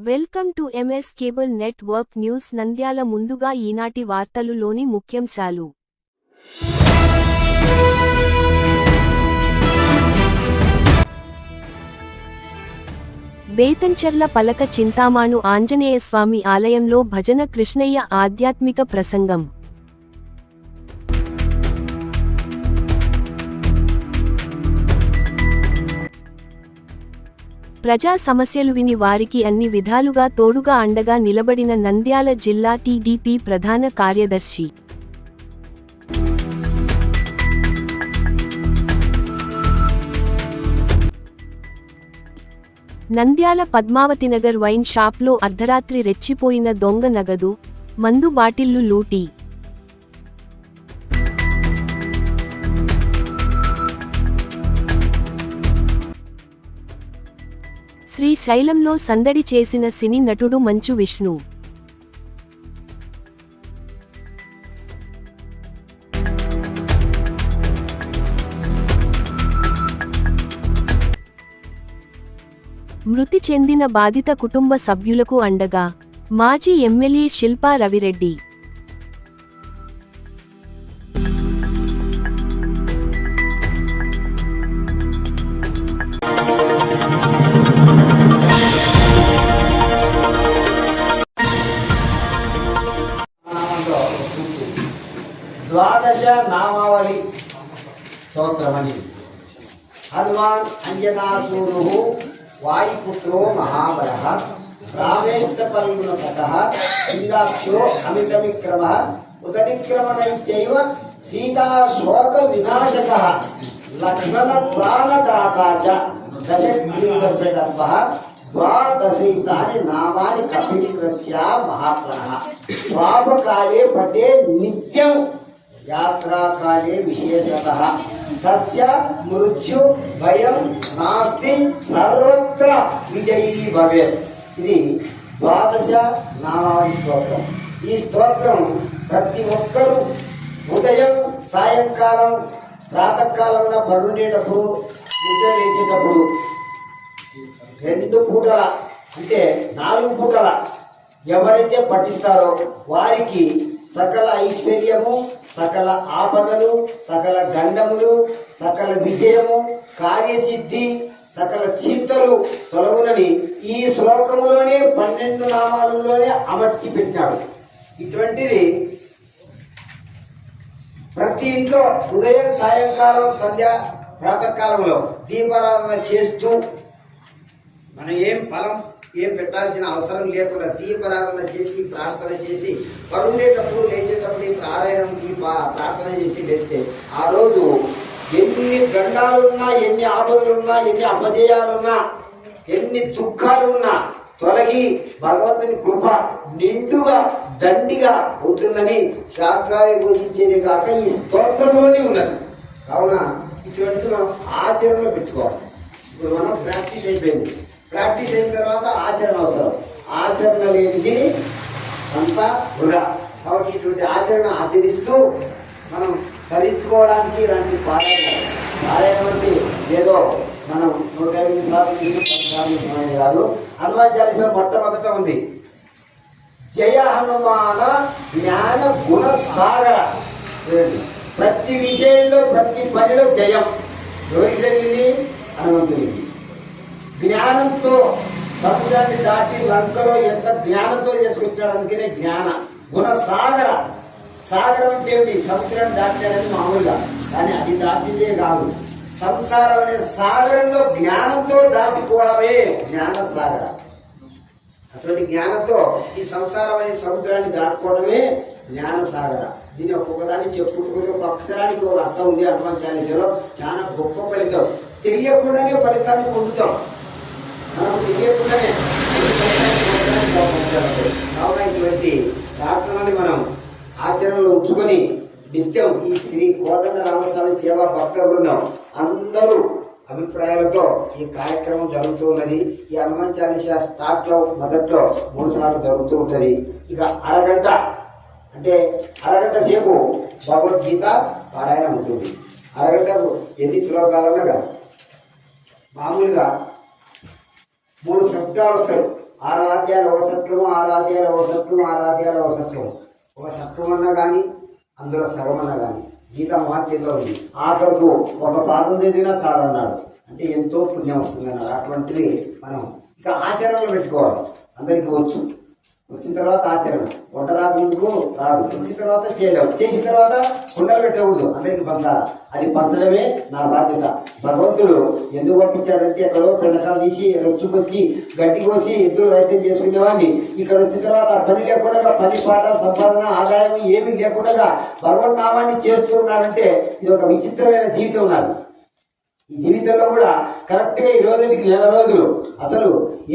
Welcome to MS cable network news Nandyal. ముందుగా ఈనాటి వార్తలులోని ముఖ్యాంశాలు. బేతంచెర్ల పలక చింతామాను ఆంజనేయస్వామి ఆలయంలో భజన కృష్ణయ్య ఆధ్యాత్మిక ప్రసంగం. ప్రజా సమస్యలు విని వారికి అన్ని విధాలుగా తోడుగా అండగా నిలబడిన నంద్యాల జిల్లా టీడీపీ ప్రధాన కార్యదర్శి. నంద్యాల పద్మావతినగర్ వైన్ షాప్లో అర్ధరాత్రి రెచ్చిపోయిన దొంగ నగదు, మందు బాటిళ్లు లూటీ. శ్రీశైలంలో సందడి చేసిన సినీ నటుడు మంచు విష్ణు. మృతి చెందిన బాధిత కుటుంబ సభ్యులకు అండగా మాజీ ఎమ్మెల్యే శిల్పా రవిరెడ్డి. ద్వాదశ నామావళి స్తోత్రమని. హనుమాన్ అంజనాసూరు వాయుపుత్రో మహాబలః రామేష్టపల్గుణ సఖః ఇందాక్షో అమితవిక్రమః ఉదవిక్రమదైత్యైవ సీతా శోక వినాశకః లక్ష్మణ ప్రాణదాత చ దశగ్రీవస్య గర్భః ద్వాదశైతాని నామాని కపిత్రస్య మహాత్మనః స్వాపకాలే పఠే నిత్యం యాత్రాకాలే విశేషతః తస్య మృత్యు భయం నాస్తి సర్వత్ర విజయీ భవేత్. ఇది ద్వాదశ నామావళి స్తోత్రం. ఈ స్తోత్రం ప్రతి ఒక్కరూ ఉదయం సాయంకాలం ప్రాతకాలంలో పడుండేటప్పుడు నిద్ర లేచేటప్పుడు 2 పూటల అంటే 4 పూటల ఎవరైతే పఠిస్తారో వారికి సకల ఐశ్వర్యము, సకల ఆపదలు, సకల గండములు, సకల విజయము, కార్యసిద్ధి, సకల చింతలు తొలగునని ఈ శ్లోకములోనే 12 నామాలలోనే అమర్చి పెట్టినాడు. ఇటువంటిది ప్రతి ఇంట్లో ఉదయం సాయంకాలం సంధ్య ప్రాతకాలంలో దీపారాధన చేస్తూ మనం ఏం పెట్టాల్సిన అవసరం లేకుండా దీపారాధన చేసి ప్రార్థన చేసి పరుండేటప్పుడు లేచేటప్పుడు పారాయణంకి ప్రార్థన చేసి లేస్తే ఆ రోజు ఎన్ని గండాలున్నా, ఎన్ని ఆపదలున్నా, ఎన్ని అపజయాలున్నా, ఎన్ని దుఃఖాలున్నా తొలగి భగవంతుని కృప నిండుగా దండిగా ఉంటుందని శాస్త్రాలు ఘోషించేది కాక ఈ స్తోత్రంలోనే ఉన్నది. కావున ఇటువంటి మనం ఆచరణలో పెట్టుకోవాలి. ఇప్పుడు మనం ప్రాక్టీస్ అయిపోయింది. ప్రాక్టీస్ అయిన తర్వాత ఆచరణ అవసరం. ఆచరణ లేనిది అంతా వృధా. కాబట్టి ఇటువంటి ఆచరణ ఆచరిస్తూ మనం తరించుకోవడానికి ఇలాంటి పారాయణం అంటే ఏదో మనం 150 సార్లు 10 సార్లు కాదు. హనుమాన్ చాలీసా మొట్టమొదట ఉంది జయ హనుమాన జ్ఞాన గుణ సాగర. ప్రతి విజయంలో ప్రతి పనిలో జయం ఎవరికి జరిగింది? హనుమంతునికి. జ్ఞానంతో సముద్రాన్ని దాటి లంకలో ఎంత జ్ఞానంతో చేసుకొచ్చినాడు. అందుకనే జ్ఞాన గుణ సాగర. సాగరం అంటే ఏమిటి? సముద్రాన్ని దాటాడని మామూలుగా, కానీ అది దాటిందే కాదు. సంసారం అనే సాగరంలో జ్ఞానంతో దాటుకోవడమే జ్ఞాన సాగర. అటువంటి జ్ఞానంతో ఈ సంసారం అనే సముద్రాన్ని దాటుకోవడమే జ్ఞాన సాగర. దీన్ని ఒక్కొక్కదాన్ని చెప్పుకుంటే ఒక అక్షరానికి ఒక అర్థం ఉంది. హనుమాన్ చాలీసాలో చాలా గొప్ప ఫలితం. తెలియకుండానే ఫలితాన్ని పొందుతాం. మనకు తెలియకుండానే కావున ఇటువంటి ప్రార్థనని మనం ఆచరణలో ఉంచుకొని నిత్యం ఈ శ్రీ కోదండ రామస్వామి సేవా భక్త బృందం అందరూ అభిప్రాయాలతో ఈ కార్యక్రమం జరుగుతూ ఉన్నది. ఈ హనుమాన్ చాలీసా స్టార్ట్ లో మొదట్లో 3 సార్లు జరుగుతూ ఉంటది. ఇక అరగంట అంటే అరగంట సేపు భగవద్గీత పారాయణం ఉంటుంది. అరగంటకు ఎన్ని శ్లోకాలన్నా మామూలుగా 3 శబ్దాలు వస్తాయి. ఆరాధ్యాల ఒక సత్యము, ఆరాధ్యాల ఒక సత్యము, ఆరాధ్యాల ఒక సత్యము. ఒక సత్యం అన్నా కానీ అందులో సగం అన్నా కానీ గీతా మహత్యంలో ఉంది. ఆఖరుకు ఒక పాదం చదివినా చాలన్నాడు. అంటే ఎంతో పుణ్యం వస్తుంది అన్నాడు. అటువంటివి మనం ఇక ఆచరణలో పెట్టుకోవాలి. అందరికీ వచ్చు, వచ్చిన తర్వాత ఆచరణ. వంట రాకుందుకు రాదు, వచ్చిన తర్వాత చేయలేవు, చేసిన తర్వాత కుండలు పెట్టకూడదు, అందరికి పంచాలి. అది పంచడమే నా బాధ్యత. భగవంతుడు ఎందుకు పంపించాడంటే ఎక్కడో పెండకాలు తీసి రొచ్చుకొచ్చి గడ్డి కోసి ఎద్దులు వైద్యం చేసుకునేవాడిని ఇక్కడ వచ్చిన తర్వాత పని లేకుండా, పని పాట సంపాదన ఆదాయం ఏమీ లేకుండా భగవన్ నామాన్ని చేస్తూ ఉన్నాడంటే ఇది ఒక విచిత్రమైన జీవితం ఉన్నది. ఈ జీవితంలో కూడా కరెక్ట్గా ఈ రోజుకి 4 రోజులు అసలు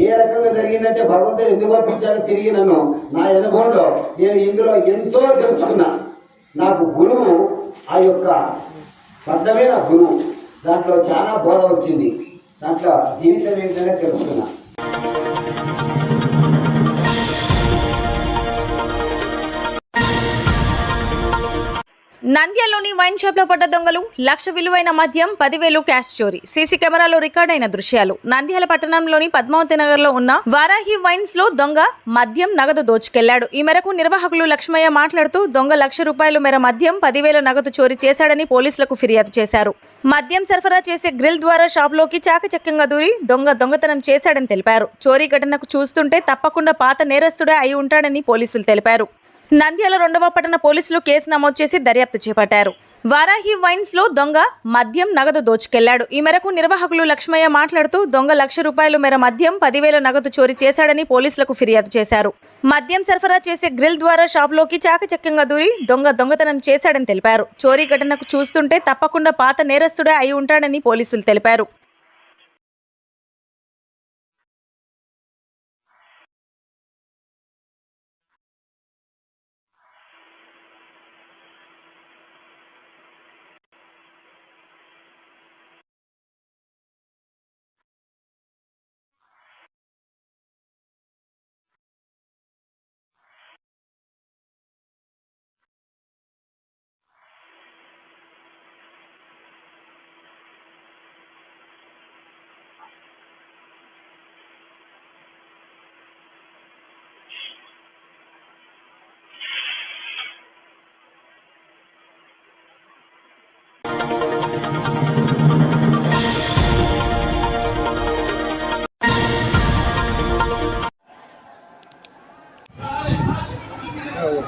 ఏ రకంగా జరిగిందంటే భగవంతుడు ఎందుకు పంపించాడో తిరిగి నన్ను నా అనుభవంలో నేను ఇందులో ఎంతో తెలుసుకున్నా. నాకు గురువు ఆ యొక్క పద్ధమే నా గురువు. దాంట్లో చాలా బోధ వచ్చింది. దాంట్లో జీవితం ఏ విధంగా తెలుసుకున్నా. నంద్యాలలోని వైన్ షాప్ లో పడ్డ దొంగలు 1,00,000 విలువైన మద్యం, 10,000 క్యాష్ చోరీ. సీసీ కెమెరాలో రికార్డైన దృశ్యాలు. నంద్యాల పట్టణంలోని పద్మావతి నగర్ లో ఉన్న వారాహి వైన్స్ లో దొంగ మద్యం, నగదు దోచుకెళ్లాడు. ఈ మేరకు నిర్వాహకులు లక్ష్మయ్య మాట్లాడుతూ దొంగ 1,00,000 రూపాయల మేర మద్యం, 10,000 నగదు చోరీ చేశాడని పోలీసులకు ఫిర్యాదు చేశారు. మద్యం సరఫరా చేసే గ్రిల్ ద్వారా షాప్లోకి చాకచక్యంగా దూరి దొంగతనం చేశాడని తెలిపారు. చోరీ ఘటనకు చూస్తుంటే తప్పకుండా పాత నేరస్తుడే అయి ఉంటాడని పోలీసులు తెలిపారు. నంద్యాల 2వ పట్టణ పోలీసులు కేసు నమోదు చేసి దర్యాప్తు చేపట్టారు. వారాహి వైన్స్ లో దొంగ మద్యం, నగదు దోచుకెళ్లాడు. ఈ మేరకు నిర్వాహకులు లక్ష్మయ్య మాట్లాడుతూ దొంగ 1,00,000 రూపాయల మేర మద్యం, 10,000 నగదు చోరీ చేశాడని పోలీసులకు ఫిర్యాదు చేశారు. మద్యం సరఫరా చేసే గ్రిల్ ద్వారా షాప్లోకి చాకచక్యంగా దూరి దొంగతనం చేశాడని తెలిపారు. చోరీ ఘటనకు చూస్తుంటే తప్పకుండా పాత నేరస్తుడే అయి ఉంటాడని పోలీసులు తెలిపారు.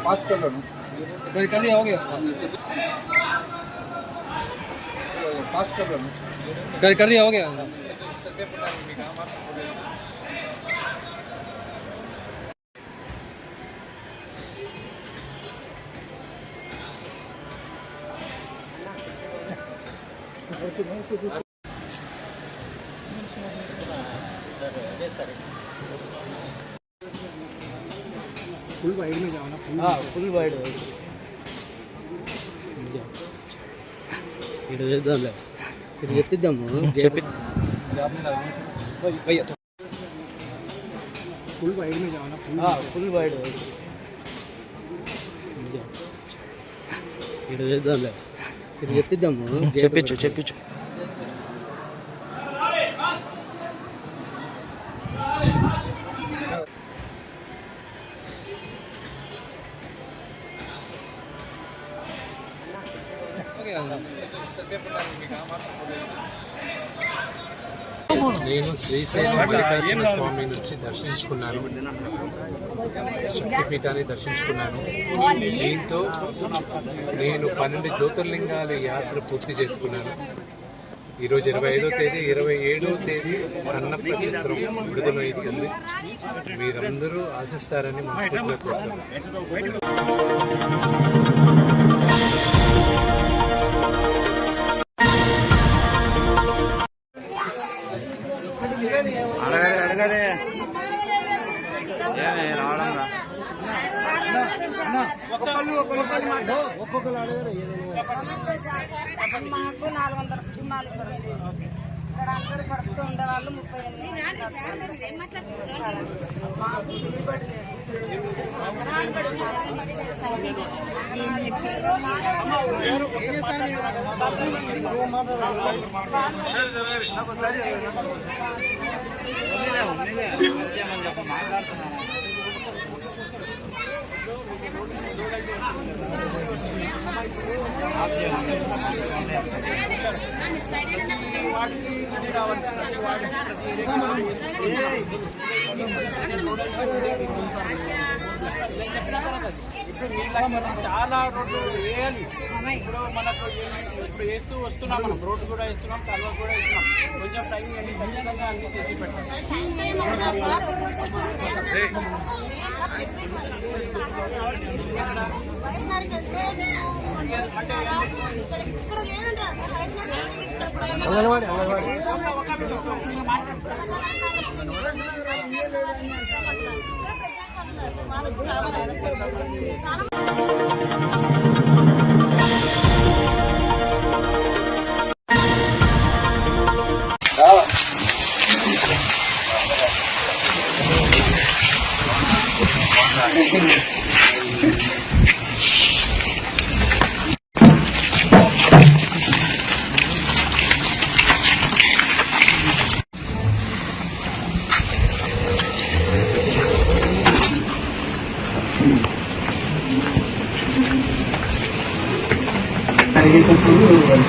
पास कर लो ना, कर दिया, हो गया, पास कर लो ना, कर दिया, हो गया। फुल वाइड में जाओ ना, फुल वाइड ఇటు చేద్దాంలే, ఇటు చెప్పిద్దాము, ఫుల్ వైడ్ में जाओ ना, ఫుల్ వైడ్ ఇటు చేద్దాంలే, ఇటు చెప్పిద్దాము, చెప్పించు నేను శ్రీశైలం మల్లికార్జున స్వామి నుంచి దర్శించుకున్నాను, శక్తిపీఠాన్ని దర్శించుకున్నాను. దీంతో నేను 12 జ్యోతిర్లింగాల యాత్ర పూర్తి చేసుకున్నాను. ఈరోజు 25వ తేదీ, 27వ తేదీ అన్నప్ప చిత్రం విడుదలవుతుంది. మీరందరూ ఆశిస్తారని మనస్ఫూర్తిగా కోరుతున్నాను. మాకు 400 కుటుంబాలు ఇక్కడ అందరూ పడుతూ ఉండేవాళ్ళు 38 మాకు దిగుబడి లేదు. చాలా రోడ్లు వేయాలి. ఇప్పుడు మనకు ఇప్పుడు వేస్తూ వస్తున్నాం, మనం రోడ్డు కూడా వేస్తున్నాం, కలర్ కూడా వేస్తున్నాం. కొంచెం టైం ఇవ్వండి, ఖచ్చితంగా అన్ని చేసి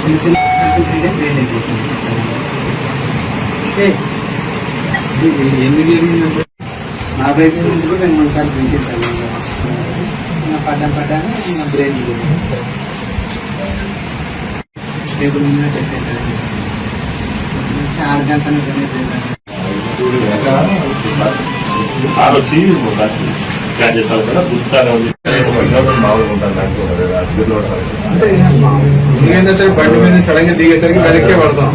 చిన్న చిన్న ట్రైన్ అయిపోతుంది. ఎందుకు జరిగిందంటే నా బైక్ నుంచి కూడా నేను ఒకసారి పెంచేసాను. నా పడ్డాను నా బ్రెయిన్ టేబుల్ మీద పెట్టేసాను. 6 గంటల వచ్చి క్యాచ్ చేస్తారు కదా గుర్తానే ఉంది. మామూలుగా ఉంటాను అంటే ఏంటంటే బండి మీద సడన్ గా దిగేసరికి వెనక్కే పడతాం.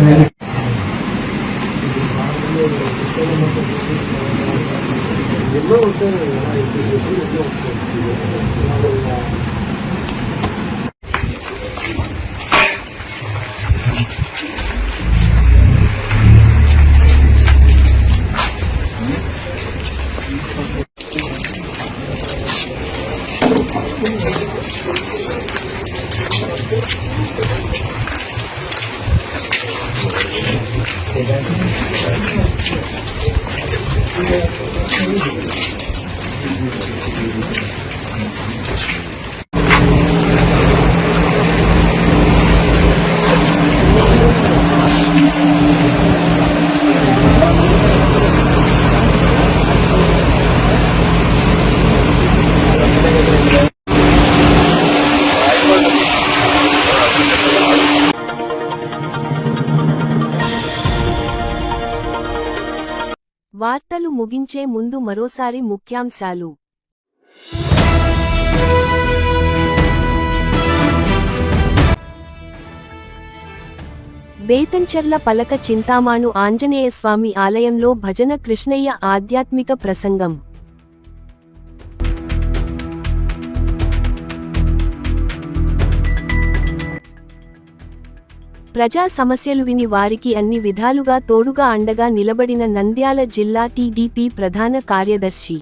వార్తలు ముగించే ముందు మరోసారి ముఖ్యాంశాలు. బేతంచెర్ల పలక చింతామాను ఆంజనేయస్వామి ఆలయంలో భజన కృష్ణయ్య ఆధ్యాత్మిక ప్రసంగం. ప్రజా సమస్యలు విని వారికి అన్ని విధాలుగా తోడుగా అండగా నిలబడిన నంద్యాల జిల్లా టీడీపీ ప్రధాన కార్యదర్శి.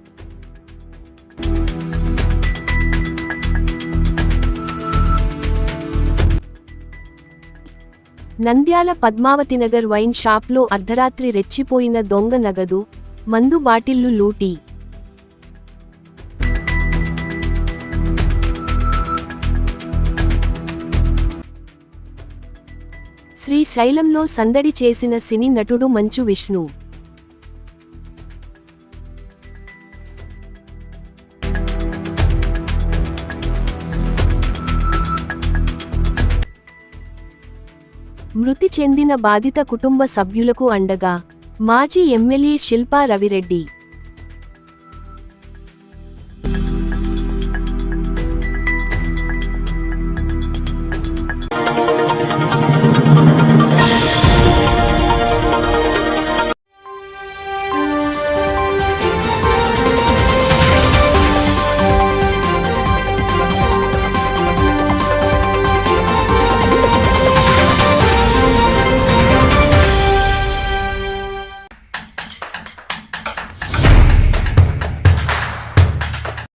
నంద్యాల పద్మావతినగర్ వైన్ షాప్లో అర్ధరాత్రి రెచ్చిపోయిన దొంగ నగదు, మందు బాటిళ్లు లూటీ. శ్రీశైలంలో సందడి చేసిన సినీ నటుడు మంచు విష్ణు. మృతి చెందిన బాధిత కుటుంబ సభ్యులకు అండగా మాజీ ఎమ్మెల్యే శిల్పా రవిరెడ్డి.